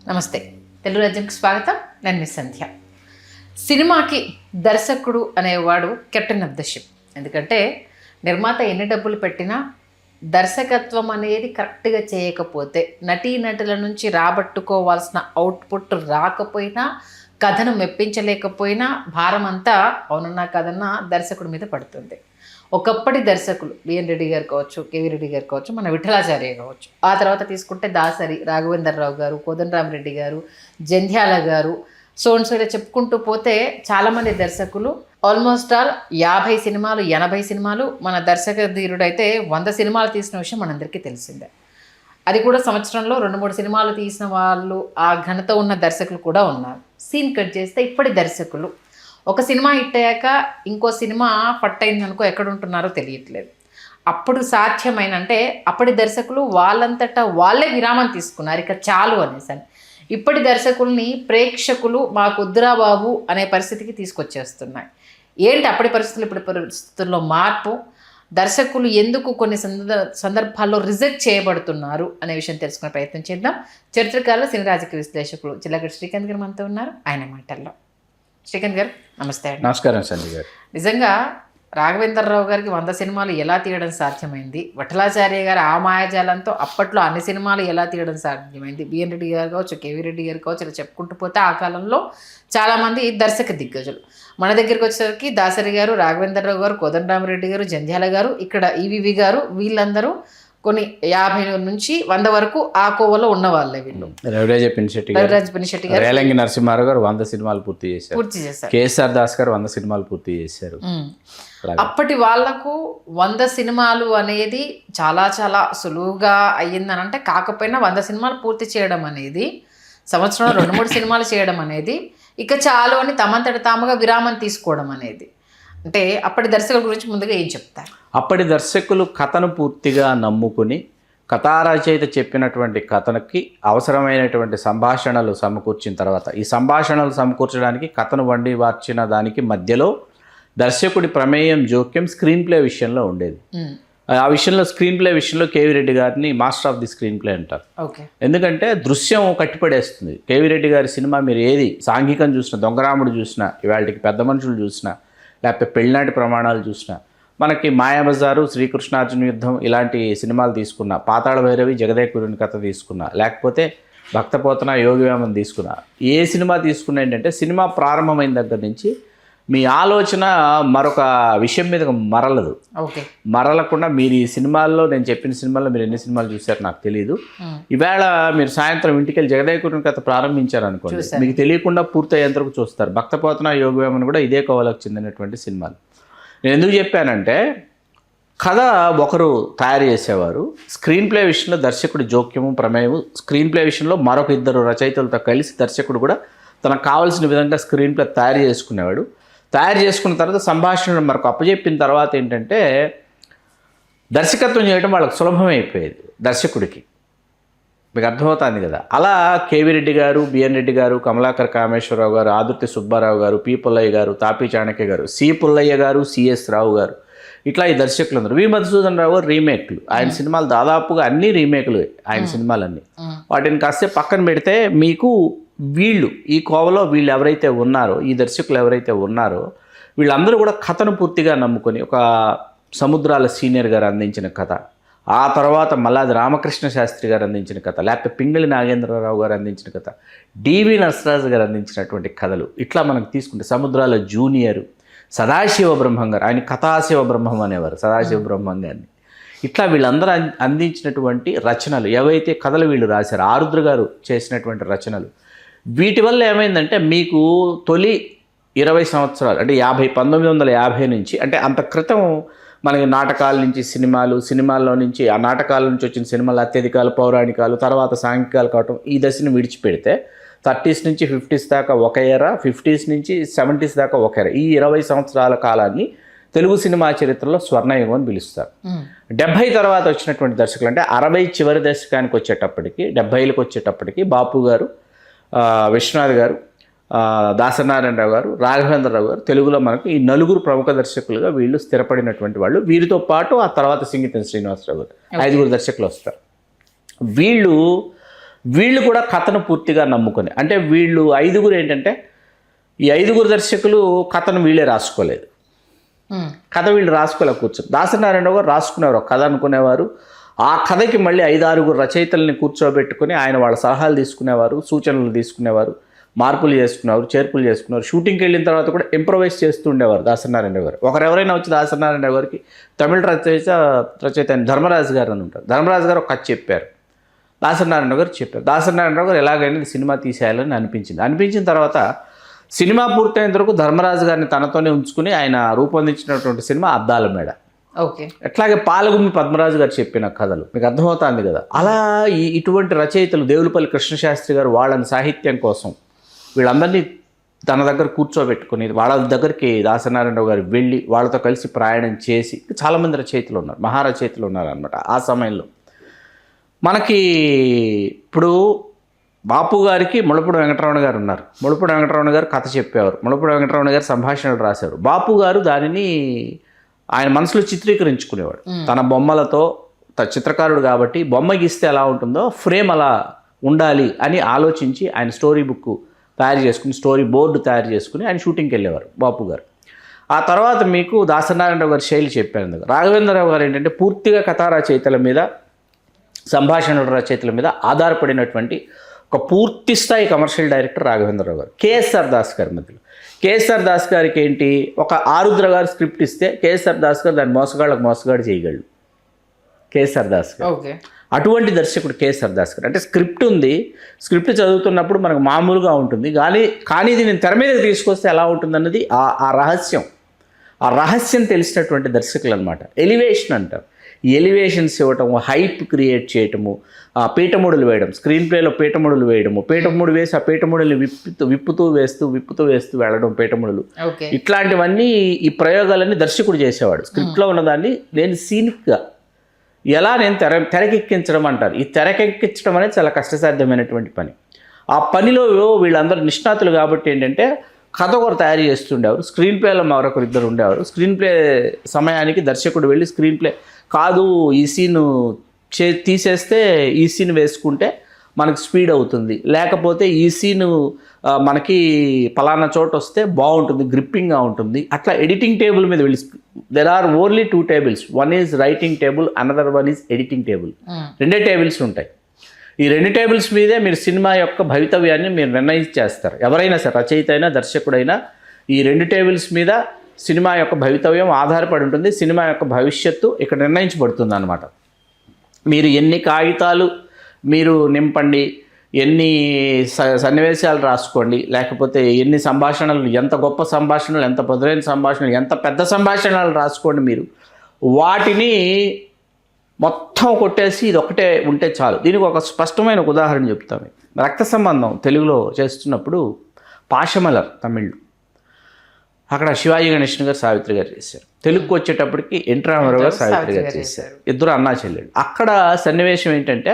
నమస్తే, తెలుగు రాజ్యంకి స్వాగతం. నేను మీ సంధ్య. సినిమాకి దర్శకుడు అనేవాడు కెప్టెన్ ఆఫ్ ద షిప్. ఎందుకంటే నిర్మాత ఎన్ని డబ్బులు పెట్టినా దర్శకత్వం అనేది కరెక్ట్గా చేయకపోతే, నటీనటుల నుంచి రాబట్టుకోవాల్సిన అవుట్పుట్ రాకపోయినా, కథను మెప్పించలేకపోయినా భారం అంతా అవునన్నా కథన్నా దర్శకుడి మీద పడుతుంది. ఒకప్పటి దర్శకులు బిఎన్ రెడ్డి గారు కావచ్చు, కేవీ రెడ్డి గారు కావచ్చు, మన విఠలాచార్య కావచ్చు, ఆ తర్వాత తీసుకుంటే దాసరి, రాఘవేంద్రరావు గారు, కోదండరామరెడ్డి గారు, జంధ్యాల గారు, సోన్సోలో చెప్పుకుంటూ పోతే చాలామంది దర్శకులు ఆల్మోస్ట్ ఆల్ 50 సినిమాలు 80 సినిమాలు, మన దర్శక ధీరుడైతే 100 సినిమాలు తీసిన విషయం మనందరికీ తెలిసిందే. అది కూడా సంవత్సరంలో 2-3 సినిమాలు తీసిన వాళ్ళు, ఆ ఘనత ఉన్న దర్శకులు కూడా ఉన్నారు. సీన్ కట్ చేస్తే ఇప్పటి దర్శకులు ఒక సినిమా హిట్ అయ్యాక ఇంకో సినిమా ఫట్ అయిందనుకో ఎక్కడ ఉంటున్నారో తెలియట్లేదు. అప్పుడు సాధ్యమైన అంటే అప్పటి దర్శకులు వాళ్ళంతటా వాళ్ళే విరామం తీసుకున్నారు, ఇక చాలు అనేసి. ఇప్పటి దర్శకుల్ని ప్రేక్షకులు మాకొద్దురా బాబు అనే పరిస్థితికి తీసుకొచ్చేస్తున్నాయి. ఏంటి అప్పటి పరిస్థితులు ఇప్పటి పరిస్థితుల్లో మార్పు, దర్శకులు ఎందుకు కొన్ని సందర్భాల్లో రిజెక్ట్ చేయబడుతున్నారు అనే విషయం తెలుసుకునే ప్రయత్నం చేద్దాం. చరిత్రకారులు, సినీ రాజకీయ విశ్లేషకులు జిల్లాగడ్డ శ్రీకాంత్ గారు మనతో ఉన్నారు. ఆయన మాటల్లో. శ్రీకాంత్ గారు నమస్తే అండి. నమస్కారం సంజయ్ గారు. నిజంగా రాఘవేంద్రరావు గారికి 100 సినిమాలు ఎలా తీయడం సాధ్యమైంది? విఠలాచార్య గారు ఆ మాయాజాలంతో అప్పట్లో అన్ని సినిమాలు ఎలా తీయడం సాధ్యమైంది? బిఎన్ రెడ్డి గారు కావచ్చు, కేవీ రెడ్డి గారు కావచ్చు, ఇలా చెప్పుకుంటూ పోతే ఆ కాలంలో చాలామంది దర్శక దిగ్గజులు. మన దగ్గరికి వచ్చేసరికి దాసరి గారు, రాఘవేంద్రరావు గారు, కోదండరామరెడ్డి గారు, జంధ్యాల గారు, ఇక్కడ ఈవీవి గారు, వీళ్ళందరూ కొన్ని 50 నుంచి 100 వరకు ఆ కోవలో ఉన్న వాళ్ళే వీళ్ళు. రవిరాజ పినిశెట్టి గారు, రేలంగి నరసింహారావు గారు 100 సినిమాలు పూర్తి చేశారు. కేఎస్ఆర్ దాస్ గారు 100 సినిమాలు పూర్తి చేశారు. అప్పటి వాళ్లకు 100 సినిమాలు అనేది చాలా చాలా సులువుగా అయ్యిందని అంటే, కాకపోయినా 100 సినిమాలు పూర్తి చేయడం అనేది, సంవత్సరంలో 2-3 సినిమాలు చేయడం అనేది ఇక చాలు అని తమంతట తాముగా విరామం తీసుకోవడం అనేది, అంటే అప్పటి దర్శకుల గురించి ముందుగా ఏం చెప్తారు? అప్పటి దర్శకులు కథను పూర్తిగా నమ్ముకుని, కథారచయిత చెప్పినటువంటి కథనకి అవసరమైనటువంటి సంభాషణలు సమకూర్చిన తర్వాత, ఈ సంభాషణలు సమకూర్చడానికి కథను వండి వార్చిన దానికి మధ్యలో దర్శకుడి ప్రమేయం, జోక్యం స్క్రీన్ ప్లే విషయంలో ఉండేది. ఆ విషయంలో స్క్రీన్ ప్లే విషయంలో కేవీ రెడ్డి గారిని master of the screen play అంటారు. ఎందుకంటే దృశ్యం కట్టిపడేస్తుంది. కేవీ రెడ్డి గారి సినిమా మీరు ఏది సాంఘికం చూసినా, దొంగరాముడు చూసినా, ఇవాళకి పెద్ద మనుషులు చూసినా, లేకపోతే పెళ్ళినాటి ప్రమాణాలు చూసినా, మనకి మాయాబజారు, శ్రీకృష్ణార్జున యుద్ధం ఇలాంటి సినిమాలు తీసుకున్నా, పాతాళ భైరవి, జగదేకురుని కథ తీసుకున్నా, లేకపోతే భక్తపోతన, యోగివేమం తీసుకున్నా, ఏ సినిమా తీసుకున్నా ఏంటంటే సినిమా ప్రారంభమైన దగ్గర నుంచి మీ ఆలోచన మరొక విషయం మీద మరలదు. మరలకుండా మీరు ఈ సినిమాల్లో, నేను చెప్పిన సినిమాల్లో మీరు ఎన్ని సినిమాలు చూసారో నాకు తెలియదు. ఈవేళ మీరు సాయంత్రం ఇంటికి వెళ్ళి జగదేకురుని కథ ప్రారంభించారు అనుకోండి, మీకు తెలియకుండా పూర్తయ్యేంతవరకు చూస్తారు. భక్తపోతన, యోగవేమన్ కూడా ఇదే కోవలకు చెందినటువంటి సినిమాలు. నేను ఎందుకు చెప్పానంటే, కథ ఒకరు తయారు చేసేవారు, స్క్రీన్ ప్లే విషయంలో దర్శకుడి జోక్యము, ప్రమేయము, స్క్రీన్ ప్లే విషయంలో మరొక 2 రచయితలతో కలిసి దర్శకుడు కూడా తనకు కావాల్సిన విధంగా స్క్రీన్ ప్లే తయారు చేసుకునేవాడు. తయారు చేసుకున్న తర్వాత సంభాషణ మనకు అప్పచెప్పిన తర్వాత ఏంటంటే దర్శకత్వం చేయడం వాళ్ళకి సులభమైపోయేది దర్శకుడికి. మీకు అర్థమవుతుంది కదా. అలా కేవీ రెడ్డి గారు, బిఎన్ రెడ్డి గారు, కమలాకర్ కామేశ్వరరావు గారు, ఆదుర్తి సుబ్బారావు గారు, పి పుల్లయ్య గారు, తాపీ చాణక్య గారు, సి పుల్లయ్య గారు, సిఎస్ రావు గారు, ఇట్లా ఈ దర్శకులు అందరూ. వి మధుసూదన్ రావు గారు రీమేక్లు. ఆయన సినిమాలు దాదాపుగా అన్ని రీమేక్లు, ఆయన సినిమాలన్నీ. వాటిని కాస్త పక్కన పెడితే మీకు వీళ్ళు ఈ కోవలో వీళ్ళు ఎవరైతే ఉన్నారో, ఈ దర్శకులు ఎవరైతే ఉన్నారో, వీళ్ళందరూ కూడా కథను పూర్తిగా నమ్ముకొని, ఒక సముద్రాల సీనియర్ గారు అందించిన కథ, ఆ తర్వాత మల్లాది రామకృష్ణ శాస్త్రి గారు అందించిన కథ, లేకపోతే పింగళి నాగేంద్రరావు గారు అందించిన కథ, డివి నరసరాజు గారు అందించినటువంటి కథలు, ఇట్లా మనకు తీసుకుంటే సముద్రాల జూనియరు, సదాశివ బ్రహ్మం గారు, ఆయన కథాశివ బ్రహ్మం అనేవారు, సదాశివ బ్రహ్మం గారిని. ఇట్లా వీళ్ళందరూ అందించినటువంటి రచనలు, ఏవైతే కథలు వీళ్ళు రాశారు, ఆరుద్ర గారు చేసినటువంటి రచనలు, వీటి వల్ల ఏమైందంటే మీకు తొలి 20 సంవత్సరాలు అంటే 1950 నుంచి, అంటే అంత క్రితం మనకి నాటకాల నుంచి సినిమాలు, సినిమాల్లో నుంచి ఆ నాటకాల నుంచి వచ్చిన సినిమాలు అత్యధికాలు, పౌరాణికాలు, తర్వాత సాంఘికాలు కావటం, ఈ దశని విడిచిపెడితే 30s నుంచి 50s దాకా ఒక ఎరా, 50s నుంచి 70s దాకా ఒక ఎరా, ఈ 20 సంవత్సరాల కాలాన్ని తెలుగు సినిమా చరిత్రలో స్వర్ణయుగం అని పిలుస్తారు. 70 తర్వాత వచ్చినటువంటి దర్శకులు అంటే 60 చివరి దశకానికి వచ్చేటప్పటికి, 70లకు వచ్చేటప్పటికి బాపు గారు, విశ్వనాథ్ గారు, దాసనారాయణరావు గారు, రాఘవేంద్రరావు గారు, తెలుగులో మనకు ఈ 4 ప్రముఖ దర్శకులుగా వీళ్ళు స్థిరపడినటువంటి వాళ్ళు. వీరితో పాటు ఆ తర్వాత సింగీతం శ్రీనివాసరావు గారు, 5 దర్శకులు వస్తారు. వీళ్ళు వీళ్ళు కూడా కథను పూర్తిగా నమ్ముకొని, అంటే వీళ్ళు 5గురు ఏంటంటే ఈ 5గురు దర్శకులు కథను వీళ్ళే రాసుకోలేదు. కథ వీళ్ళు రాసుకోలేక కూర్చొని దాసనారాయణరావు గారు రాసుకునేవారు, ఒక కథ అనుకునేవారు. ఆ కథకి మళ్ళీ 5-6 రచయితల్ని కూర్చోబెట్టుకుని ఆయన వాళ్ళ సలహాలు తీసుకునేవారు, సూచనలు తీసుకునేవారు, మార్పులు చేసుకునేవారు, చేర్పులు చేసుకునేవారు. షూటింగ్కి వెళ్ళిన తర్వాత కూడా ఇంప్రవైజ్ చేస్తూ ఉండేవారు దాసనారాయణరావు గారు. ఎవరైనా వచ్చి దాసనారాయణరావు గారికి తమిళ రచయిత ధర్మరాజు గారు అని ఉంటారు, ధర్మరాజు గారు ఒక కథ చెప్పారు, దాసనారాయణరావు గారు చెప్పారు. దాసనారాయణరావు గారు ఎలాగైనా సినిమా తీసేయాలని అనిపించిన తర్వాత సినిమా పూర్తయిన వరకు ధర్మరాజు గారిని తనతోనే ఉంచుకుని ఆయన రూపొందించినటువంటి సినిమా అద్దాల మేడ. ఓకే. అట్లాగే పాలగుమ్మి పద్మరాజు గారు చెప్పిన కథలు మీకు అర్థమవుతుంది కదా. అలా ఇటువంటి రచయితలు దేవులపల్లి కృష్ణశాస్త్రి గారు వాళ్ళని సాహిత్యం కోసం వీళ్ళందరినీ తన దగ్గర కూర్చోబెట్టుకుని వాళ్ళ దగ్గరికి దాసనారాయణరావు గారు వెళ్ళి వాళ్ళతో కలిసి ప్రయాణం చేసి చాలామంది రచయితలు ఉన్నారు, మహారచయితలు ఉన్నారు అనమాట. ఆ సమయంలో మనకి ఇప్పుడు బాపు గారికి ముళ్ళపూడి వెంకటరమణ గారు ఉన్నారు. ముళ్ళపూడి వెంకటరమణ గారు కథ చెప్పేవారు, ముళ్ళపూడి వెంకటరమణ గారు సంభాషణలు రాశారు. బాపు గారు దానిని ఆయన మనసులో చిత్రీకరించుకునేవాడు తన బొమ్మలతో. చిత్రకారుడు కాబట్టి బొమ్మ గీస్తే ఎలా ఉంటుందో ఫ్రేమ్ అలా ఉండాలి అని ఆలోచించి ఆయన స్టోరీ బుక్ తయారు చేసుకుని, స్టోరీ బోర్డు తయారు చేసుకుని ఆయన షూటింగ్కి వెళ్ళేవారు బాపు గారు. ఆ తర్వాత మీకు దాసనారాయణరావు గారి శైలి చెప్పాను. రాఘవేంద్రరావు గారు ఏంటంటే పూర్తిగా కథా రచయితల మీద, సంభాషణల రచయితల మీద ఆధారపడినటువంటి ఒక పూర్తి స్థాయి కమర్షియల్ డైరెక్టర్ రాఘవేంద్రరావు గారు. కేఎస్ఆర్ దాస్ గారి మధ్యలో కేఎస్ఆర్ దాస్ గారికి ఏంటి, ఒక ఆరుద్ర గారు స్క్రిప్ట్ ఇస్తే కేఎస్ఆర్ దాస్ గారు దాన్ని మోసగాడు చేయగలడు. కేఎస్ఆర్ దాస్ గారు అటువంటి దర్శకుడు కేఎస్ఆర్ దాస్ గారు. అంటే స్క్రిప్ట్ ఉంది, స్క్రిప్ట్ చదువుతున్నప్పుడు మనకు మామూలుగా ఉంటుంది, కానీ దీన్ని తెర మీదకి తీసుకొస్తే ఎలా ఉంటుంది అన్నది ఆ రహస్యం తెలిసినటువంటి దర్శకులు అనమాట. ఎలివేషన్ అంటారు. ఈ ఎలివేషన్స్ ఇవ్వటము, హైప్ క్రియేట్ చేయటము, పీఠముడులు వేయడం, స్క్రీన్ ప్లేలో పీఠముడులు వేయడము, పీఠముడు వేసి ఆ పీఠముడుల్ని విప్పుతూ వేస్తూ వెళ్ళడం పీఠముడులు, ఇట్లాంటివన్నీ ఈ ప్రయోగాలన్నీ దర్శకుడు చేసేవాడు. స్క్రిప్ట్లో ఉన్నదాన్ని నేను సీనిక్గా ఎలా నేను తెరకెక్కించడం అంటారు. ఈ తెరకెక్కించడం అనేది చాలా కష్టసాధ్యమైనటువంటి పని. ఆ పనిలో వీళ్ళందరూ నిష్ణాతులు కాబట్టి ఏంటంటే కథ ఒకరు తయారు చేస్తుండేవారు, స్క్రీన్ ప్లేలో మరొకరు ఇద్దరు ఉండేవారు. స్క్రీన్ ప్లే సమయానికి దర్శకుడు వెళ్ళి స్క్రీన్ ప్లే కాదు ఈ సీన్ తీసేస్తే ఈ సీన్ వేసుకుంటే మనకి స్పీడ్ అవుతుంది, లేకపోతే ఈ సీను మనకి పలానా చోట వస్తే బాగుంటుంది, గ్రిప్పింగ్గా ఉంటుంది. అట్లా ఎడిటింగ్ టేబుల్ మీద వెళ్ళి there are only 2 tables, one is writing table, another one is editing table. 2 tables ఉంటాయి. ఈ 2 tables మీదే మీరు సినిమా యొక్క భవితవ్యాన్ని మీరు నిర్ణయించేస్తారు. ఎవరైనా సరే, రచయిత అయినా దర్శకుడైనా ఈ 2 tables మీద సినిమా యొక్క భవితవ్యం ఆధారపడి ఉంటుంది. సినిమా యొక్క భవిష్యత్తు ఇక్కడ నిర్ణయించబడుతుంది అన్నమాట. మీరు ఎన్ని కాగితాలు మీరు నింపండి, ఎన్ని సన్నివేశాలు రాసుకోండి, లేకపోతే ఎన్ని సంభాషణలు, ఎంత గొప్ప సంభాషణలు, ఎంత పదులైన సంభాషణలు, ఎంత పెద్ద సంభాషణలు రాసుకోండి, మీరు వాటిని మొత్తం కొట్టేసి ఇది ఒకటే ఉంటే చాలు. దీనికి ఒక స్పష్టమైన ఉదాహరణ చెప్తాను. రక్త సంబంధం తెలుగులో చేస్తున్నప్పుడు పాశమలర్ తమిళ్లో, అక్కడ శివాజీ గణేశన్ గారు సావిత్రి గారు చేశారు. తెలుగుకు వచ్చేటప్పటికి ఎన్టీ రామారావు గారు సావిత్రి గారు చేశారు. ఇద్దరు అన్నా చెల్లెళ్ళు. అక్కడ సన్నివేశం ఏంటంటే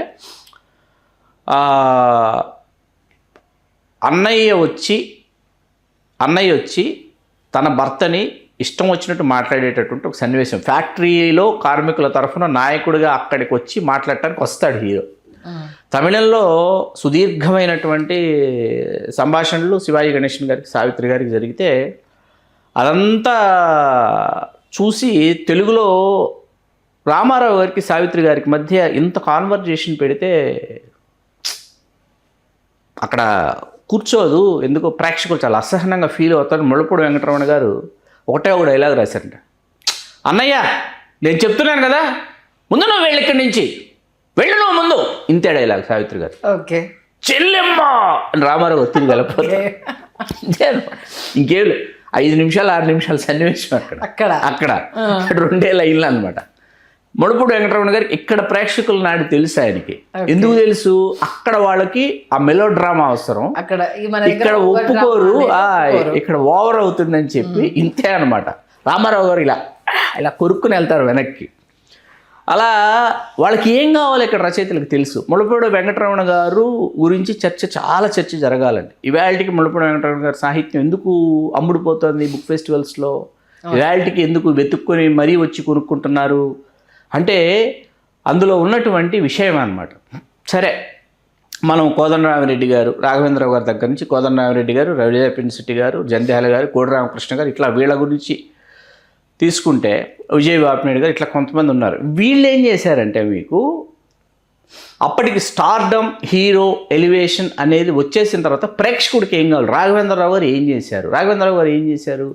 అన్నయ్య వచ్చి తన భర్తని ఇష్టం వచ్చినట్టు మాట్లాడేటటువంటి ఒక సన్నివేశం. ఫ్యాక్టరీలో కార్మికుల తరఫున నాయకుడిగా అక్కడికి వచ్చి మాట్లాడటానికి వస్తాడు హీరో. తమిళంలో సుదీర్ఘమైనటువంటి సంభాషణలు శివాజీ గణేశన్ గారికి సావిత్రి గారికి జరిగితే అదంతా చూసి తెలుగులో రామారావు గారికి సావిత్రి గారికి మధ్య ఇంత కాన్వర్జేషన్ పెడితే అక్కడ కూర్చోదు, ఎందుకో ప్రేక్షకులు చాలా అసహనంగా ఫీల్ అవుతారు. ముళ్ళపూడి వెంకటరమణ గారు ఒకటే ఒక డైలాగ్ రాశారంట, అన్నయ్య నేను చెప్తున్నాను కదా, ముందు నువ్వు వెళ్ళి ఇక్కడి నుంచి వెళ్ళు, నువ్వు ముందు. ఇంతే డైలాగ్ సావిత్రి గారు. ఓకే, చెల్లెమ్మ అని రామారావు తిరిగి వెళ్ళిపోతే ఇంకేం 5 నిమిషాలు 6 నిమిషాల సన్నివేశం అక్కడ 2 లైన్లు అనమాట. ముళ్ళపూడి వెంకటరమణ గారికి ఇక్కడ ప్రేక్షకుల నాడు తెలుసు ఆయనకి. ఎందుకు తెలుసు, అక్కడ వాళ్ళకి ఆ మెలో డ్రామా అవసరం, ఇక్కడ ఒప్పుకోరు, ఇక్కడ ఓవర్ అవుతుందని చెప్పి ఇంతే అనమాట. రామారావు గారు ఇలా కొరుక్కుని వెళ్తారు వెనక్కి. అలా వాళ్ళకి ఏం కావాలి ఇక్కడ రచయితలకు తెలుసు. ముళ్ళపూడి వెంకటరమణ గారు గురించి చాలా చర్చ జరగాలండి. ఇవాళకి ముళ్ళపూడి వెంకటరమణ గారి సాహిత్యం ఎందుకు అమ్ముడుపోతుంది బుక్ ఫెస్టివల్స్లో, ఇవాళకి ఎందుకు వెతుక్కొని మరీ వచ్చి కొనుక్కుంటున్నారు అంటే అందులో ఉన్నటువంటి విషయం అన్నమాట. సరే, మనం కోదండరామిరెడ్డి గారు, రాఘవేంద్రరావు గారి దగ్గర నుంచి కోదండరామిరెడ్డి గారు, రవిజయపిన్శెట్టి గారు, జంధ్యాల గారు, కోడి రామకృష్ణ గారు, ఇట్లా వీళ్ళ గురించి తీసుకుంటే విజయ్ బాపినేడు గారు, ఇట్లా కొంతమంది ఉన్నారు. వీళ్ళు ఏం చేశారంటే మీకు అప్పటికి స్టార్డమ్, హీరో ఎలివేషన్ అనేది వచ్చేసిన తర్వాత ప్రేక్షకుడికి ఏం కావాలి? రాఘవేంద్రరావు గారు ఏం చేశారు? రాఘవేంద్రరావు గారు ఏం చేశారు?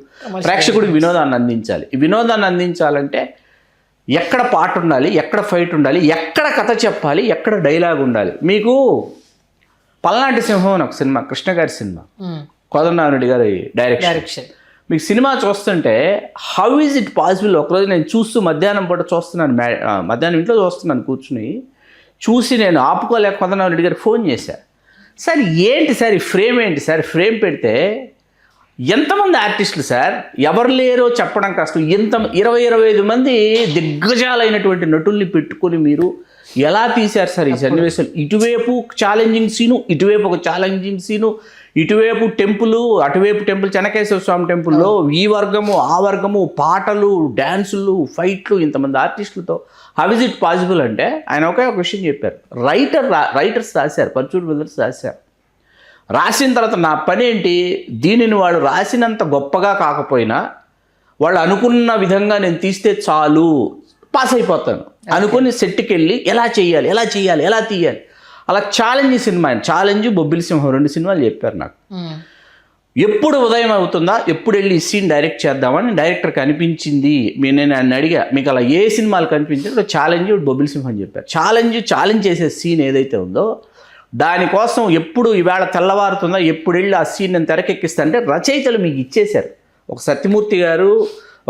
ప్రేక్షకుడికి వినోదాన్ని అందించాలి. ఈ వినోదాన్ని అందించాలంటే ఎక్కడ పాట ఉండాలి, ఎక్కడ ఫైట్ ఉండాలి, ఎక్కడ కథ చెప్పాలి, ఎక్కడ డైలాగ్ ఉండాలి. మీకు పల్నాటి సింహం అని ఒక సినిమా, కృష్ణ గారి సినిమా, కోదండరామిరెడ్డి గారి డైరెక్షన్. మీకు సినిమా చూస్తుంటే హౌ ఈజ్ ఇట్ పాసిబుల్? ఒకరోజు నేను చూస్తూ మధ్యాహ్నం పూట చూస్తున్నాను, మధ్యాహ్నం ఇంట్లో చూస్తున్నాను కూర్చుని, చూసి నేను ఆపుకోలేక కోదండరామిరెడ్డి గారికి ఫోన్ చేశాను. సార్ ఏంటి సార్ ఈ ఫ్రేమ్, ఏంటి సార్ ఫ్రేమ్ పెడితే ఎంతమంది ఆర్టిస్టులు సార్, ఎవరు లేరో చెప్పడం కష్టం. 20-25 మంది దిగ్గజాలైనటువంటి నటుల్ని పెట్టుకొని మీరు ఎలా తీశారు సార్ ఈ సన్నివేశాలు? ఇటువైపు ఛాలెంజింగ్ సీను, ఇటువైపు ఒక ఛాలెంజింగ్ సీను, ఇటువైపు టెంపుల్, అటువైపు టెంపుల్, చెన్నకేశ్వర స్వామి టెంపుల్లో ఈ వర్గము ఆ వర్గము, పాటలు, డ్యాన్సులు, ఫైట్లు, ఇంతమంది ఆర్టిస్టులతో హౌ ఇస్ ఇట్ పాసిబుల్ అంటే ఆయన ఒకే ఒక విషయం చెప్పారు. రైటర్స్ రాశారు, పర్చూర్ బ్రదర్స్ రాశారు. రాసిన తర్వాత నా పని ఏంటి, దీనిని వాళ్ళు రాసినంత గొప్పగా కాకపోయినా వాళ్ళు అనుకున్న విధంగా నేను తీస్తే చాలు, పాస్ అయిపోతాను అనుకుని సెట్కి వెళ్ళి ఎలా తీయాలి అలా ఛాలెంజ్ సినిమా. ఛాలెంజ్, బొబ్బిలి సింహం 2 సినిమాలు చెప్పారు నాకు. ఎప్పుడు ఉదయం అవుతుందా, ఎప్పుడు వెళ్ళి ఈ సీన్ డైరెక్ట్ చేద్దామని డైరెక్టర్కి అనిపించింది. నేను ఆయన అడిగా, మీకు అలా ఏ సినిమాలు కనిపించిందో ఛాలెంజ్, బొబ్బిలి సింహం అని చెప్పారు. ఛాలెంజ్ చేసే సీన్ ఏదైతే ఉందో దానికోసం ఎప్పుడు ఈవేళ తెల్లవారుతుందా, ఎప్పుడు వెళ్ళి ఆ సీన్ నేను తెరకెక్కిస్తా అంటే రచయితలు మీకు ఇచ్చేశారు. ఒక సత్యమూర్తి గారు,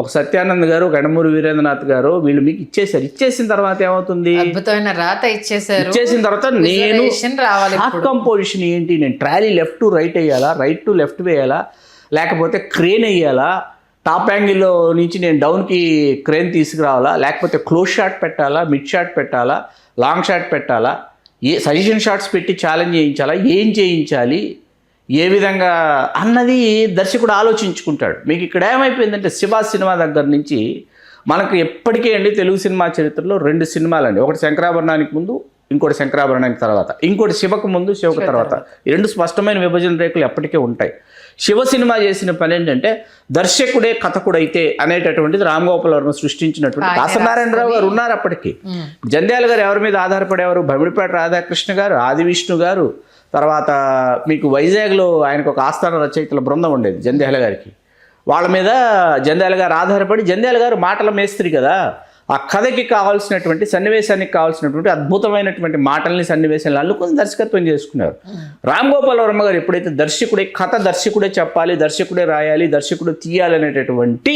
ఒక సత్యానంద్ గారు, గణమూరి వీరేంద్రనాథ్ గారు, వీళ్ళు మీకు ఇచ్చేశారు. ఇచ్చేసిన తర్వాత ఏమవుతుంది, అద్భుతమైన రాత ఇచ్చేసారు. ఇచ్చేసిన తర్వాత నేను షార్ట్ కంపోజిషన్ ఏంటి, నేను ట్రాలీ లెఫ్ట్ టు రైట్ వేయాలా, రైట్ టు లెఫ్ట్ వేయాలా, లేకపోతే క్రేన్ వేయాలా, టాప్ యాంగిల్లో నుంచి నేను డౌన్కి క్రేన్ తీసుకురావాలా, లేకపోతే క్లోజ్ షాట్ పెట్టాలా, మిడ్ షాట్ పెట్టాలా, లాంగ్ షాట్ పెట్టాలా, సజెషన్ షాట్స్ పెట్టి ఛాలెంజ్ చేయించాలా, ఏం చేయించాలి, ఏ విధంగా అన్నది దర్శకుడు ఆలోచించుకుంటాడు. మీకు ఇక్కడ ఏమైపోయిందంటే శివ సినిమా దగ్గర నుంచి మనకు ఎప్పటికే అండి తెలుగు సినిమా చరిత్రలో 2 సినిమాలండి. ఒకటి శంకరాభరణానికి ముందు, ఇంకోటి శంకరాభరణానికి తర్వాత, ఇంకోటి శివకు ముందు, శివకు తర్వాత. ఈ 2 స్పష్టమైన విభజన రేఖలు ఎప్పటికే ఉంటాయి. శివ సినిమా చేసిన పని ఏంటంటే దర్శకుడే కథకుడైతే అనేటటువంటిది రామ్ గోపాల్ వర్మ సృష్టించినటువంటి. దాసనారాయణరావు గారు ఉన్నారు అప్పటికి. జంధ్యాల గారు ఎవరి మీద ఆధారపడేవారు, భమిడిపేట రాధాకృష్ణ గారు, ఆది విష్ణు గారు, తర్వాత మీకు వైజాగ్లో ఆయనకు ఒక ఆస్థాన రచయితల బృందం ఉండేది జంధ్యాల గారికి. వాళ్ళ మీద జంధ్యాల గారు ఆధారపడి, జంధ్యాల గారు మాటల మేస్త్రి కదా, ఆ కథకి కావాల్సినటువంటి సన్నివేశానికి కావాల్సినటువంటి అద్భుతమైనటువంటి మాటల్ని, సన్నివేశాలను అల్లుకొని దర్శకత్వం చేసుకున్నారు. రామ్ గోపాల్ వర్మ గారు ఎప్పుడైతే దర్శకుడే చెప్పాలి, దర్శకుడే రాయాలి, దర్శకుడే తీయాలి అనేటటువంటి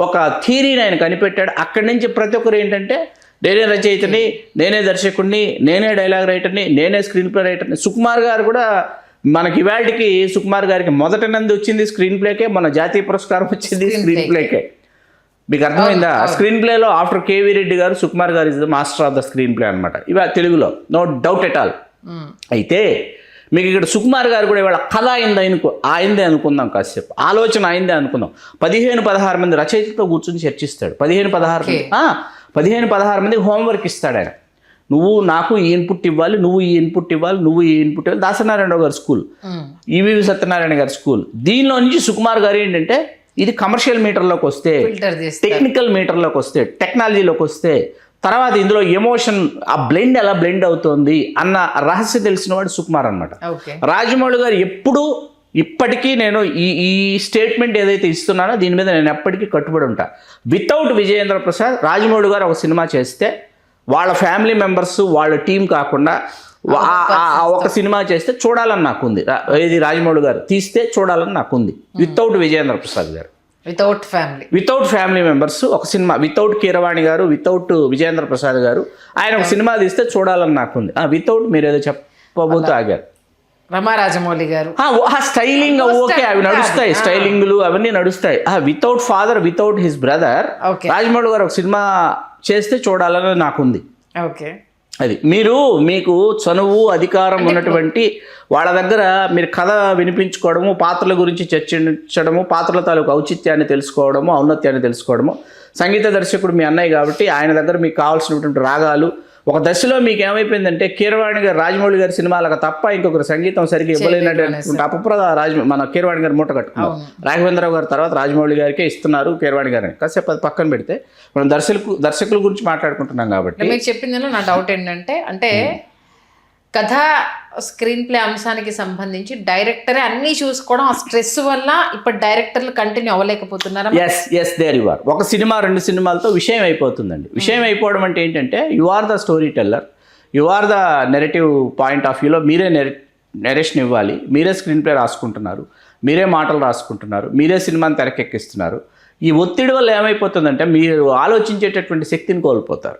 ఒక థియరీని ఆయన కనిపెట్టాడు. అక్కడి నుంచి ప్రతి ఒక్కరు ఏంటంటే నేనే రచయితని, నేనే దర్శకుడిని, నేనే డైలాగ్ రైటర్ని, నేనే స్క్రీన్ ప్లే రైటర్ని. సుకుమార్ గారు కూడా మనకి ఇవాళకి సుకుమార్ గారికి మొదటి నంది వచ్చింది స్క్రీన్ ప్లేకే, మన జాతీయ పురస్కారం వచ్చింది స్క్రీన్ ప్లేకే. మీకు అర్థమైందా? స్క్రీన్ ప్లేలో ఆఫ్టర్ కేవీ రెడ్డి గారు, సుకుమార్ గారు is the master of the screen play అనమాట ఇవాళ తెలుగులో, నో డౌట్ ఎట్ ఆల్. అయితే మీకు ఇక్కడ సుకుమార్ గారు కూడా ఇవాళ కథ ఆయిందే అనుకుందాం, కాసేపు ఆలోచన అయిందే అనుకుందాం. 15-16 మంది రచయితలతో కూర్చొని చర్చిస్తాడు. 15-16 మందికి హోంవర్క్ ఇస్తాడు ఆయన. నువ్వు నాకు ఈ ఇన్పుట్ ఇవ్వాలి, నువ్వు ఈ ఇన్పుట్ ఇవ్వాలి, నువ్వు ఈ ఇన్పుట్ ఇవ్వాలి. దాసనారాయణరావు గారి స్కూల్, ఈవీవి సత్యనారాయణ గారి స్కూల్. దీనిలో నుంచి సుకుమార్ గారు ఏంటంటే ఇది కమర్షియల్ మీటర్లోకి వస్తే, టెక్నికల్ మీటర్లోకి వస్తే, టెక్నాలజీలోకి వస్తే, తర్వాత ఇందులో ఎమోషన్ ఆ బ్లెండ్ ఎలా బ్లెండ్ అవుతుంది అన్న రహస్యం తెలిసిన వాడు సుకుమార్ అనమాట. రాజమౌళి గారు ఇప్పటికీ నేను ఈ స్టేట్మెంట్ ఏదైతే ఇస్తున్నానో దీని మీద నేను ఎప్పటికీ కట్టుబడి ఉంటా. వితౌట్ విజయేంద్ర ప్రసాద్ రాజమౌళి గారు ఒక సినిమా చేస్తే వాళ్ళ ఫ్యామిలీ మెంబర్స్, వాళ్ళ టీం కాకుండా ఒక సినిమా చేస్తే చూడాలని నాకు ఉంది. ఇది రాజమౌళి గారు తీస్తే చూడాలని నాకు ఉంది. వితౌట్ విజయేంద్ర ప్రసాద్ గారు, వితౌట్ ఫ్యామిలీ మెంబర్స్ ఒక సినిమా, వితౌట్ కీరవాణి గారు, వితౌట్ విజయేంద్ర ప్రసాద్ గారు ఆయన ఒక సినిమా తీస్తే చూడాలని నాకు ఉంది. వితౌట్ మీరు ఏదో చెప్పబోతూ ఆగారు. రమారాజమౌళి గారు స్టైలింగ్ ఓకే, అవి నడుస్తాయి, స్టైలింగ్లు అవన్నీ నడుస్తాయి. Without father, without his brother Rajamouli గారు ఒక సినిమా చేస్తే చూడాలని నాకుంది. ఓకే, అది మీకు చనువు, అధికారం ఉన్నటువంటి వాళ్ళ దగ్గర మీరు కథ వినిపించుకోవడము, పాత్రల గురించి చర్చించడము, పాత్రల తాలూకు ఔచిత్యాన్ని తెలుసుకోవడము, ఔన్నత్యాన్ని తెలుసుకోవడము. సంగీత దర్శకుడు మీ అన్నయ్య కాబట్టి ఆయన దగ్గర మీకు కావాల్సినటువంటి రాగాలు, ఒక దశలో మీకు ఏమైపోయిందంటే కీరవాణి గారు రాజమౌళి గారి సినిమాలకు తప్ప ఇంకొకరు సంగీతం సరిగ్గా ఇవ్వలేనటువంటి అపప్రద మన కీరవాణి గారు మూట కట్టుకున్నారు. రాఘవేంద్రరావు గారు తర్వాత రాజమౌళి గారికే ఇస్తున్నారు కీరవాణి గారిని. కాసేపు అది పక్కన పెడితే మనం దర్శకుల గురించి మాట్లాడుకుంటున్నాం కాబట్టి మీరు చెప్పిందని నా డౌట్ ఏంటంటే అంటే కథ స్క్రీన్ ప్లే అంశానికి సంబంధించి డైరెక్టరే అన్నీ చూసుకోవడం ఆ స్ట్రెస్ వల్ల ఇప్పుడు డైరెక్టర్లు కంటిన్యూ అవ్వలేకపోతున్నారా? Yes there you are. ఒక సినిమా 2 సినిమాలతో విషయం అయిపోతుందండి. విషయం అయిపోవడం అంటే ఏంటంటే you are the story teller, you are the narrative point of వ్యూలో మీరే నెరేషన్ ఇవ్వాలి, మీరే స్క్రీన్ ప్లే రాసుకుంటున్నారు, మీరే మాటలు రాసుకుంటున్నారు, మీరే సినిమాని తెరకెక్కిస్తున్నారు. ఈ ఒత్తిడి వల్ల ఏమైపోతుందంటే మీరు ఆలోచించేటటువంటి శక్తిని కోల్పోతారు,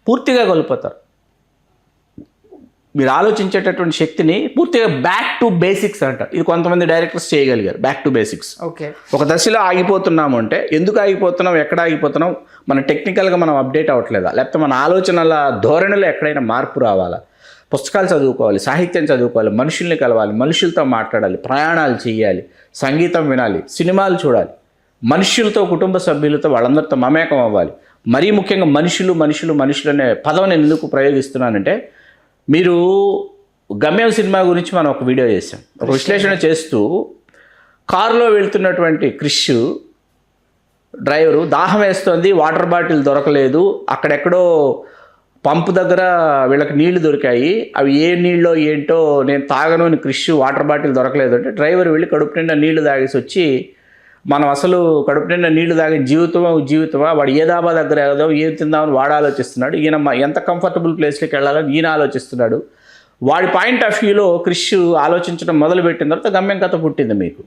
పూర్తిగా కోల్పోతారు. మీరు ఆలోచించేటటువంటి శక్తిని పూర్తిగా బ్యాక్ టు బేసిక్స్ అంటారు. ఇది కొంతమంది డైరెక్టర్స్ చేయగలిగారు, బ్యాక్ టు బేసిక్స్. ఓకే, ఒక దశలో ఆగిపోతున్నాము అంటే ఎందుకు ఆగిపోతున్నాం, ఎక్కడ ఆగిపోతున్నాం, మన టెక్నికల్గా మనం అప్డేట్ అవ్వట్లేదా, లేకపోతే మన ఆలోచనల ధోరణిలో ఎక్కడైనా మార్పు రావాలా, పుస్తకాలు చదువుకోవాలి, సాహిత్యం చదువుకోవాలి, మనుషుల్ని కలవాలి, మనుషులతో మాట్లాడాలి, ప్రయాణాలు చేయాలి, సంగీతం వినాలి, సినిమాలు చూడాలి, మనుషులతో కుటుంబ సభ్యులతో వాళ్ళందరితో మమేకం అవ్వాలి. మరీ ముఖ్యంగా మనుషులు అనే పదం నేను ఎందుకు ప్రయోగిస్తున్నానంటే మీరు గమ్యం సినిమా గురించి మనం ఒక వీడియో చేసాం. ఒక విశ్లేషణ చేస్తూ కారులో వెళ్తున్నటువంటి క్రిష్ డ్రైవరు దాహం వేస్తోంది, వాటర్ బాటిల్ దొరకలేదు, అక్కడెక్కడో పంపు దగ్గర వీళ్ళకి నీళ్లు దొరికాయి, అవి ఏ నీళ్ళో ఏంటో నేను తాగను అని క్రిష్ వాటర్ బాటిల్ దొరకలేదు అంటే డ్రైవర్ వెళ్ళి కడుపు నిండా నీళ్లు తాగేసి వచ్చి మనం అసలు కడుపు నిండా నీళ్లు తాగే జీవితమా వాడు ఏ దాబా దగ్గర వెళ్దాం ఏం తిందామని వాడు ఆలోచిస్తున్నాడు, ఈయన ఎంత కంఫర్టబుల్ ప్లేస్లోకి వెళ్ళాలని ఈయన ఆలోచిస్తున్నాడు. వాడి పాయింట్ ఆఫ్ వ్యూలో క్రిష్ ఆలోచించడం మొదలుపెట్టిన తర్వాత గమ్యం కథ పుట్టింది. మీకు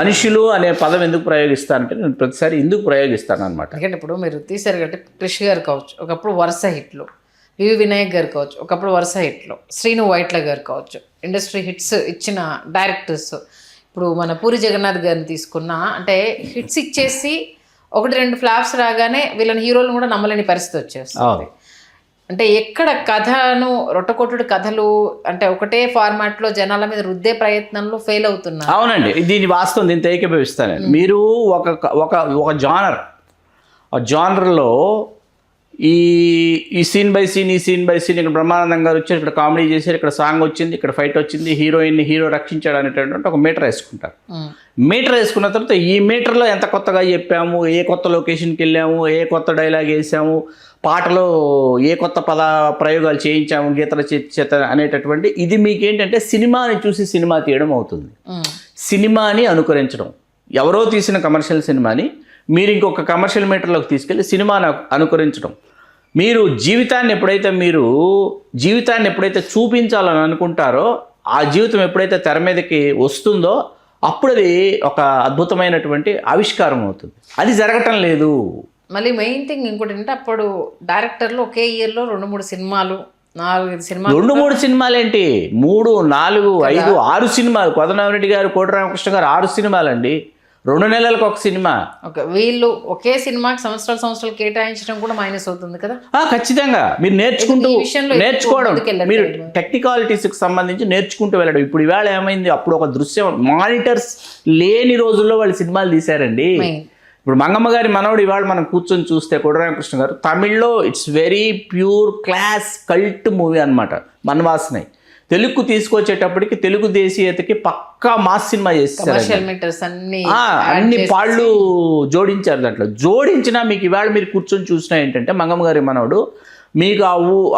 మనుషులు అనే పదం ఎందుకు ప్రయోగిస్తానంటే నేను ప్రతిసారి ఎందుకు ప్రయోగిస్తాను అనమాట. ఎందుకంటే ఇప్పుడు మీరు తీశారు కాబట్టి క్రిష్ గారు కావచ్చు ఒకప్పుడు వరుస హిట్లు, వివి వినాయక్ గారు కావచ్చు ఒకప్పుడు వరుస హిట్లు, శ్రీను వైట్ల గారు కావచ్చు ఇండస్ట్రీ హిట్స్ ఇచ్చిన డైరెక్టర్స్. ఇప్పుడు మన పూరి జగన్నాథ్ గారిని తీసుకున్నా అంటే హిట్స్ ఇచ్చేసి 1-2 ఫ్లాప్స్ రాగానే వీళ్ళని హీరోలను కూడా నమ్మలేని పరిస్థితి వచ్చేస్తుంది. అంటే ఎక్కడ కథను రొట్టకొట్టుడు కథలు అంటే ఒకటే ఫార్మాట్లో జనాల మీద రుద్దే ప్రయత్నంలో ఫెయిల్ అవుతున్నారు. అవునండి, దీని వాస్తవం, దీన్ని ఏకీభవిస్తాను. మీరు ఒక జానర్లో ఈ సీన్ బై సీన్ ఇక్కడ బ్రహ్మానందం గారు వచ్చారు, ఇక్కడ కామెడీ చేశారు, ఇక్కడ సాంగ్ వచ్చింది, ఇక్కడ ఫైట్ వచ్చింది, హీరో రక్షించాడు అనేటటువంటి ఒక మీటర్ వేసుకుంటారు. మీటర్ వేసుకున్న తర్వాత ఈ మీటర్లో ఎంత కొత్తగా చెప్పాము, ఏ కొత్త లొకేషన్కి వెళ్ళాము, ఏ కొత్త డైలాగ్ వేసాము, పాటలో ఏ కొత్త ప్రయోగాలు చేయించాము, గీతల చేత అనేటటువంటి ఇది మీకేంటంటే సినిమాని చూసి సినిమా తీయడం అవుతుంది. సినిమాని అనుకరించడం, ఎవరో తీసిన కమర్షియల్ సినిమాని మీరు ఇంకొక కమర్షియల్ మీటర్లోకి తీసుకెళ్ళి సినిమాని అనుకరించడం. మీరు జీవితాన్ని ఎప్పుడైతే చూపించాలని అనుకుంటారో ఆ జీవితం ఎప్పుడైతే తెర మీదకి వస్తుందో అప్పుడు అది ఒక అద్భుతమైనటువంటి ఆవిష్కారం అవుతుంది. అది జరగటం లేదు. మళ్ళీ మెయిన్ థింగ్ ఇంకోటి అంటే అప్పుడు డైరెక్టర్లు ఒకే ఇయర్లో 2-3 సినిమాలు 4-5 సినిమాలు 2-3 సినిమాలు ఏంటి 3, 4, 5, 6 సినిమాలు. కొదనారెడ్డి గారు, కోటి రామకృష్ణ గారు 6 సినిమాలు అండి, 2 నెలలకు ఒక సినిమా. వీళ్ళు ఒకే సినిమాకి సంవత్సరాలు కేటాయించడం కూడా మైనస్ అవుతుంది కదా. ఖచ్చితంగా మీరు నేర్చుకోవడం, మీరు టెక్నికాలిటీస్కి సంబంధించి నేర్చుకుంటూ వెళ్ళడం. ఇప్పుడు ఈవేళ ఏమైంది, అప్పుడు ఒక దృశ్యం మానిటర్స్ లేని రోజుల్లో వాళ్ళు సినిమాలు తీశారండి. ఇప్పుడు మంగమ్మ గారి మనవడు ఇవాళ మనం కూర్చొని చూస్తే కోటి రామకృష్ణ గారు తమిళ్లో it's very pure class cult movie అనమాట మన్వాసనై. తెలుగుకు తీసుకొచ్చేటప్పటికి తెలుగు దేశీయతకి పక్కా మాస్ సినిమా చేస్తారు. అన్ని పాళ్ళు జోడించారు. దాంట్లో జోడించినా మీకు ఇవాళ మీరు కూర్చొని చూసినా ఏంటంటే మంగమ్మ గారి మనవడు మీకు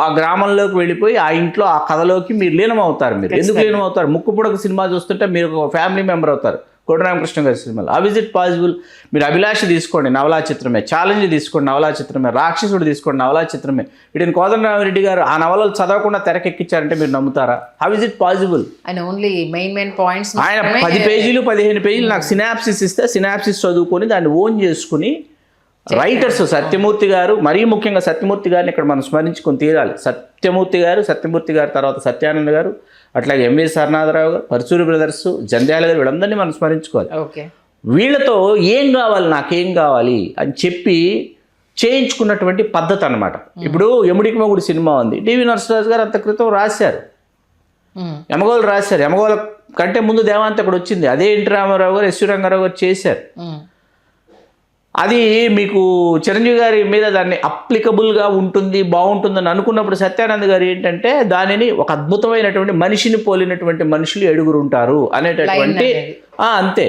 ఆ గ్రామంలోకి వెళ్ళిపోయి ఆ ఇంట్లో ఆ కథలోకి మీరు లీనం అవుతారు. మీరు ఎందుకు లీనం అవుతారు? ముక్కుపుడక సినిమా చూస్తుంటే మీరు ఒక ఫ్యామిలీ మెంబర్ అవుతారు. కోటి రామకృష్ణ గారి సినిమాలు హౌ ఇస్ ఇట్ పాసిబుల్? మీరు అభిలాష తీసుకోండి, నవలా చిత్రమే. ఛాలెంజ్ తీసుకోండి, నవలా చిత్రమే. రాక్షసుడు తీసుకోండి, నవలా చిత్రమే. వీటిని కోదండరామిరెడ్డి గారు ఆ నవలలు చదవకుండా తెరకెక్కించారంటే మీరు నమ్ముతారా? How is it possible? ఆయన ఓన్లీ మెయిన్ పాయింట్స్ ఆయన 10 పేజీలు 15 పేజీలు నాకు సినాప్సిస్ ఇస్తే సినాప్సిస్ చదువుకొని దాన్ని ఓన్ చేసుకుని రైటర్స్ సత్యమూర్తి గారు, మరీ ముఖ్యంగా సత్యమూర్తి గారిని ఇక్కడ మనం స్మరించుకొని తీరాలి. సత్యమూర్తి గారు తర్వాత సత్యానంద గారు, అట్లాగే ఎంవి సరనాథరావు గారు, పరచూరి బ్రదర్స్, జంధ్యాల గారు, వీళ్ళందరినీ మనం స్మరించుకోవాలి. వీళ్ళతో నాకేం కావాలి అని చెప్పి చేయించుకున్నటువంటి పద్ధతి అనమాట. ఇప్పుడు యముడికి మొగుడు సినిమా ఉంది, డివి నరసరాజు గారు అంత క్రితం రాశారు, యమగోలు రాశారు. యమగోల కంటే ముందు దేవాంతకుడు వచ్చింది, అదే ఎన్టీ రామారావు గారు, ఎస్వి రంగారావు గారు చేశారు. అది మీకు చిరంజీవి గారి మీద దాన్ని అప్లికబుల్గా ఉంటుంది, బాగుంటుందని అనుకున్నప్పుడు సత్యానంద్ గారు ఏంటంటే దానిని ఒక అద్భుతమైనటువంటి మనిషిని పోలినటువంటి మనుషులు 7 ఉంటారు అనేటటువంటి అంతే.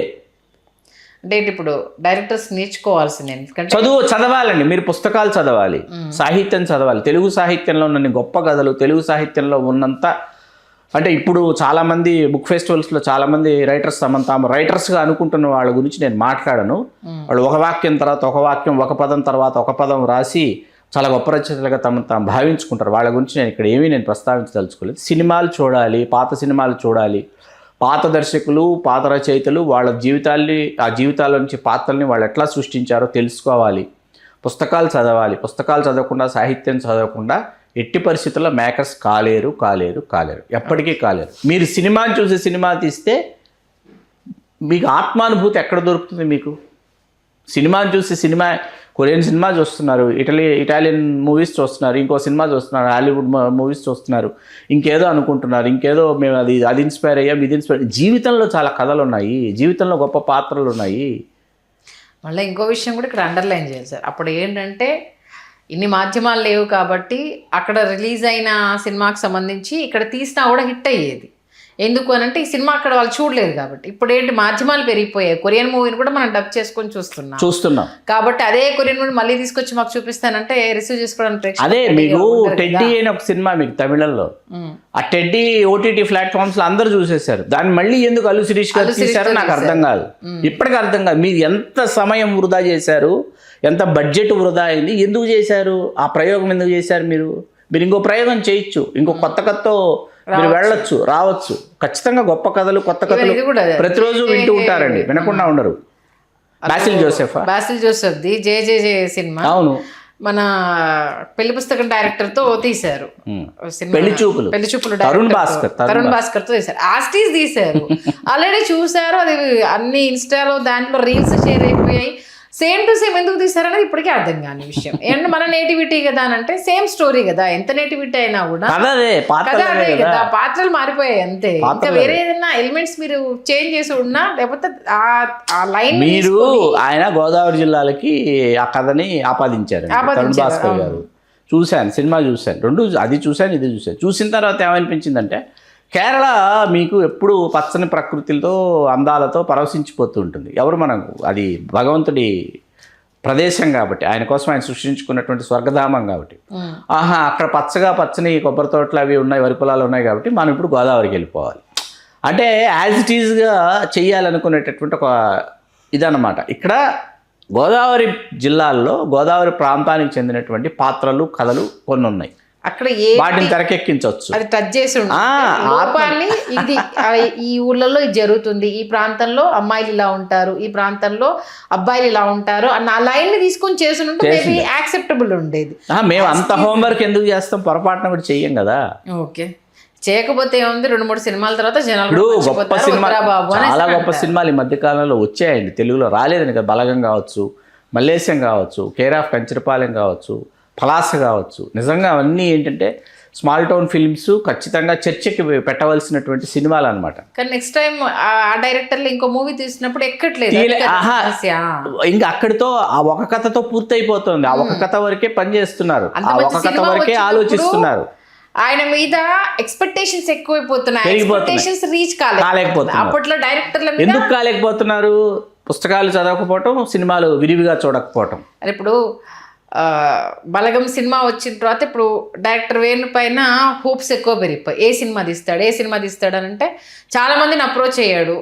అంటే ఇప్పుడు డైరెక్టర్స్ నేర్చుకోవాల్సింది, ఎందుకంటే చదవాలండి, మీరు పుస్తకాలు చదవాలి, సాహిత్యం చదవాలి. తెలుగు సాహిత్యంలో ఉన్న గొప్ప కథలు, తెలుగు సాహిత్యంలో ఉన్నంత అంటే ఇప్పుడు చాలామంది బుక్ ఫెస్టివల్స్లో చాలామంది రైటర్స్ తాము రైటర్స్గా అనుకుంటున్న వాళ్ళ గురించి నేను మాట్లాడను. వాళ్ళు ఒక వాక్యం తర్వాత ఒక వాక్యం, ఒక పదం తర్వాత ఒక పదం రాసి చాలా గొప్ప రచయితలుగా తాము భావించుకుంటారు. వాళ్ళ గురించి నేను ఇక్కడ నేను ప్రస్తావించదలుచుకోలేదు. సినిమాలు చూడాలి, పాత సినిమాలు చూడాలి, పాత దర్శకులు, పాత రచయితలు వాళ్ళ జీవితాల్ని, ఆ జీవితాల నుంచి పాత్రల్ని వాళ్ళు ఎట్లా సృష్టించారో తెలుసుకోవాలి. పుస్తకాలు చదవాలి. పుస్తకాలు చదవకుండా, సాహిత్యం చదవకుండా ఎట్టి పరిస్థితుల్లో మేకర్స్ కాలేరు, ఎప్పటికీ కాలేరు. మీరు సినిమాని చూసి సినిమా తీస్తే మీకు ఆత్మానుభూతి ఎక్కడ దొరుకుతుంది? మీకు సినిమాని చూసి కొరియన్ సినిమా చూస్తున్నారు, ఇటాలియన్ మూవీస్ చూస్తున్నారు, ఇంకో సినిమా చూస్తున్నారు, హాలీవుడ్ మూవీస్ చూస్తున్నారు, ఇంకేదో అనుకుంటున్నారు, ఇంకేదో మేము అది ఇన్స్పైర్ అయ్యాం, ఇది ఇన్స్పైర్. జీవితంలో చాలా కథలు ఉన్నాయి, జీవితంలో గొప్ప పాత్రలు ఉన్నాయి. మళ్ళీ ఇంకో విషయం కూడా ఇక్కడ అండర్లైన్ చేయాలి సార్. అప్పుడు ఏంటంటే ఇన్ని మాధ్యమాలు లేవు కాబట్టి అక్కడ రిలీజ్ అయిన సినిమాకి సంబంధించి ఇక్కడ తీసినా కూడా హిట్ అయ్యేది. ఎందుకు అని అంటే ఈ సినిమా అక్కడ వాళ్ళు చూడలేదు కాబట్టి. ఇప్పుడు ఏంటి, మాధ్యమాలు పెరిగిపోయాయి. కొరియన్ మూవీని కూడా మనం డబ్ చేసుకొని చూస్తున్నాం కాబట్టి అదే కొరియన్ మూవీ మళ్ళీ తీసుకొచ్చి మాకు చూపిస్తానంటే రిసీవ్ చేసుకోవడానికి. అదే మీకు టెడ్డీ అయిన ఒక సినిమా మీకు తమిళంలో, ఆ టెడ్డీ ఓటీటీ ప్లాట్ఫామ్స్ లో అందరూ చూసేశారు. దాన్ని మళ్ళీ ఎందుకు అల్లు శిరీష్ గారు తీశారో నాకు అర్థం కాదు, ఇప్పటికీ అర్థం కాదు. మీరు ఎంత సమయం వృధా చేశారు, ఎంత బడ్జెట్ వృధా అయింది, ఎందుకు చేశారు? ఆ ప్రయోగం ఎందుకు చేశారు? మీరు ఇంకో ప్రయోగం చేయొచ్చు, ఇంకో కొత్త మీరు వెళ్ళొచ్చు, రావచ్చు. ఖచ్చితంగా గొప్ప కథలు, కొత్త కథలు ప్రతిరోజు వింటూ ఉంటారండి, వినకుండా ఉండరు. బాసిల్ జోసెఫ్ది జే సినిమా, అవును, మన పెళ్లి పుస్తకం డైరెక్టర్ తో తీశారు. పెళ్లి చూపులు తరుణ్ భాస్కర్ తో తీశారు. ఆస్టీస్ తీశారు, ఆల్రెడీ చూసారు. అది అన్ని ఇన్స్టాలో దాంట్లో రీల్స్ షేర్ అయిపోయాయి. సేమ్ టు సేమ్ ఎందుకు తీసారనేది ఇప్పటికీ అర్థం కాని విషయం. ఏంటంటే మన నేటివిటీ కదా అని అంటే సేమ్ స్టోరీ కదా, ఎంత నేటివిటీ అయినా కూడా కదా అదే కదా, పాత్రలు మారిపోయాయి అంతే. ఇంకా వేరే ఏదైనా ఎలిమెంట్స్ మీరు చేంజ్ చేసి ఉన్నా, లేకపోతే ఆ లైన్ మీరు ఆయన గోదావరి జిల్లాలకి ఆ కథని ఆపాదించారు తరుణ్ భాస్కర్ గారు. చూశాను, సినిమా చూశాను, రెండు అది చూశాను, ఇది చూశాను. చూసిన తర్వాత ఏమనిపించిందంటే కేరళ మీకు ఎప్పుడు పచ్చని ప్రకృతితో, అందాలతో పరవశించిపోతూ ఉంటుంది. అది భగవంతుడి ప్రదేశం కాబట్టి, ఆయన కోసం ఆయన సృష్టించుకున్నటువంటి స్వర్గధామం కాబట్టి, అక్కడ పచ్చని కొబ్బరి తోటలు అవి ఉన్నాయి, వరి పొలాలు ఉన్నాయి కాబట్టి మనం ఇప్పుడు గోదావరికి వెళ్ళిపోవాలి అంటే యాజ్ ఇట్ ఈజ్గా చెయ్యాలనుకునేటటువంటి ఒక ఇదన్నమాట. ఇక్కడ గోదావరి జిల్లాల్లో, గోదావరి ప్రాంతానికి చెందినటువంటి పాత్రలు, కథలు కొన్ని ఉన్నాయి. అక్కడ వాటిని తెరకెక్కించవచ్చు, అది టచ్ చేసి లోపాన్ని, ఇది ఈ ఊళ్ళలో ఇది జరుగుతుంది, ఈ ప్రాంతంలో అమ్మాయిలు ఇలా ఉంటారు, ఈ ప్రాంతంలో అబ్బాయిలు ఇలా ఉంటారు అన్న ఆ లైన్ ని తీసుకొని చేస్తుంటే యాక్సెప్టబుల్ ఉండేది. మేము అంత హోంవర్క్ ఎందుకు చేస్తాం? పొరపాటున కూడా చెయ్యం కదా. ఓకే, చేయకపోతే ఏముంది, 2-3 సినిమాల తర్వాత జనాలు గొప్ప సినిమా, చాలా గొప్ప సినిమాలు ఈ మధ్య కాలంలో వచ్చాయండి. తెలుగులో రాలేదని కదా, బలగం కావచ్చు, మల్లేశం కావచ్చు, కేర్ ఆఫ్ కంచరపాలెం కావచ్చు, పలాస కావచ్చు. నిజంగా అవన్నీ ఏంటంటే స్మాల్ టౌన్ ఫిల్మ్స్, ఖచ్చితంగా చర్చకి పెట్టవలసినటువంటి సినిమాలు అనమాట. కానీ నెక్స్ట్ టైం ఆ డైరెక్టర్లు ఇంకో మూవీ తీసినప్పుడు ఎక్కట్లేదు, ఇంకా అక్కడితో ఆ ఒక కథతో పూర్తయిపోతుంది. ఆ ఒక కథ వరకే పనిచేస్తున్నారు, ఆ ఒక కథ వరకే ఆలోచిస్తున్నారు. ఆయన మీద ఎక్స్పెక్టేషన్స్ ఎక్కువైపోతున్నాయి, ఎక్స్పెక్టేషన్స్ రీచ్ కాలేకపోతున్నారు. అప్పట్లో డైరెక్టర్ల మీద ఎందుకు కాలేకపోతున్నారు? పుస్తకాలు చదవకపోవటం, సినిమాలు విరివిగా చూడకపోవటం. ఇప్పుడు బలగం సినిమా వచ్చిన తర్వాత ఇప్పుడు డైరెక్టర్ వేణు పైన హోప్స్ ఎక్కువ పెరిగిపోయి, ఏ సినిమా తీస్తాడు అని అంటే చాలామందిని అప్రోచ్ అయ్యాడు.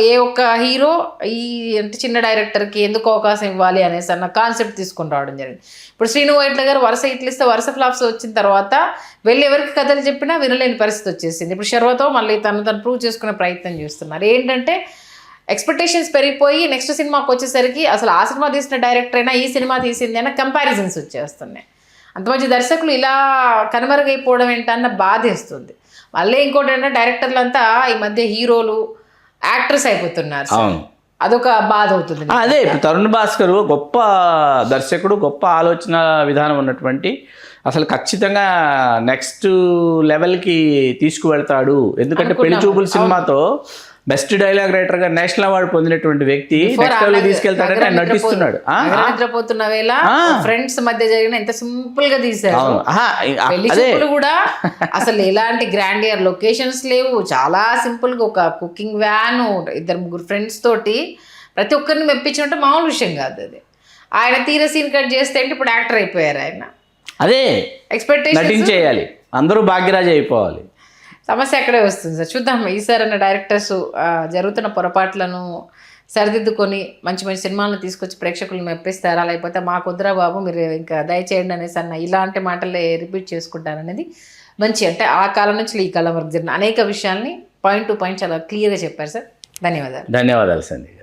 ఏ ఒక్క హీరో ఈ అంటే చిన్న డైరెక్టర్కి ఎందుకు అవకాశం ఇవ్వాలి అనేసి అన్న కాన్సెప్ట్ తీసుకొని రావడం జరిగింది. ఇప్పుడు శ్రీను వైట్ల గారు వరుస హిట్లు ఇస్తే వరుస ఫ్లాప్స్ వచ్చిన తర్వాత వెళ్ళి ఎవరికి కథలు చెప్పినా వినలేని పరిస్థితి వచ్చేసింది. ఇప్పుడు శర్వతో మళ్ళీ తను ప్రూవ్ చేసుకునే ప్రయత్నం చేస్తున్నారు. ఏంటంటే ఎక్స్పెక్టేషన్స్ పెరిగిపోయి నెక్స్ట్ సినిమాకి వచ్చేసరికి అసలు ఆ సినిమా తీసిన డైరెక్టర్ అయినా ఈ సినిమా తీసింది అయినా కంపారిజన్స్ వచ్చేస్తున్నాయి. అంత మంచి దర్శకులు ఇలా కనుమరుగైపోవడం ఏంటన్న బాధేస్తుంది. మళ్ళీ ఇంకోటి ఏంటంటే డైరెక్టర్లు అంతా ఈ మధ్య హీరోలు, యాక్టర్స్ అయిపోతున్నారు. అదొక బాధ అవుతుంది. అదే తరుణ్ భాస్కర్ గొప్ప దర్శకుడు, గొప్ప ఆలోచన విధానం ఉన్నటువంటి, అసలు ఖచ్చితంగా నెక్స్ట్ లెవెల్కి తీసుకువెళ్తాడు. ఎందుకంటే పెళ్లి చూపుల సినిమాతో బెస్ట్ డైలాగ్ రైటర్ గా నేషనల్ అవార్డు పొందినటువంటి వ్యక్తి Before నెక్స్ట్ లెవెల్ తీసుకెళ్తాడని ఆయన నటిస్తున్నాడు. నిద్రపోతున్న వేళ ఫ్రెండ్స్ మధ్య జరిగిన ఎంత సింపుల్ గా తీశారు. అవును. పెళ్లి అదే చూపులు కూడా అసలు ఎలాంటి గ్రాండియర్ లొకేషన్స్ లేవు, చాలా సింపుల్ గా ఒక కుకింగ్ వ్యాన్, 2-3 ఫ్రెండ్స్ తోటి ప్రతి ఒక్కరిని మెప్పించడం మామూలు విషయం కాదు అది. ఆయన తీర సీన్ కట్ చేస్తే అంటే ఇప్పుడు యాక్టర్ అయిపోయారు ఆయన. అదే ఎక్స్పెక్టేషన్ నటించేయాలి, అందరూ భాగ్యరాజు అయిపోవాలి. సమస్య అక్కడే వస్తుంది సార్. చూద్దాం ఈసారి అన్న డైరెక్టర్స్ జరుగుతున్న పొరపాట్లను సరిదిద్దుకొని మంచి మంచి సినిమాలను తీసుకొచ్చి ప్రేక్షకులను మెప్పిస్తారా, లేకపోతే మా కుదరా బాబు మీరు ఇంకా దయచేయండి అనేసి అన్న ఇలాంటి మాటలే రిపీట్ చేసుకుంటారనేది మంచి, అంటే ఆ కాలం నుంచి ఈ కాలం వరకు జరిగిన అనేక విషయాల్ని పాయింట్ టు పాయింట్ చాలా క్లియర్గా చెప్పారు సార్. ధన్యవాదాలు. ధన్యవాదాలు సంధ్య.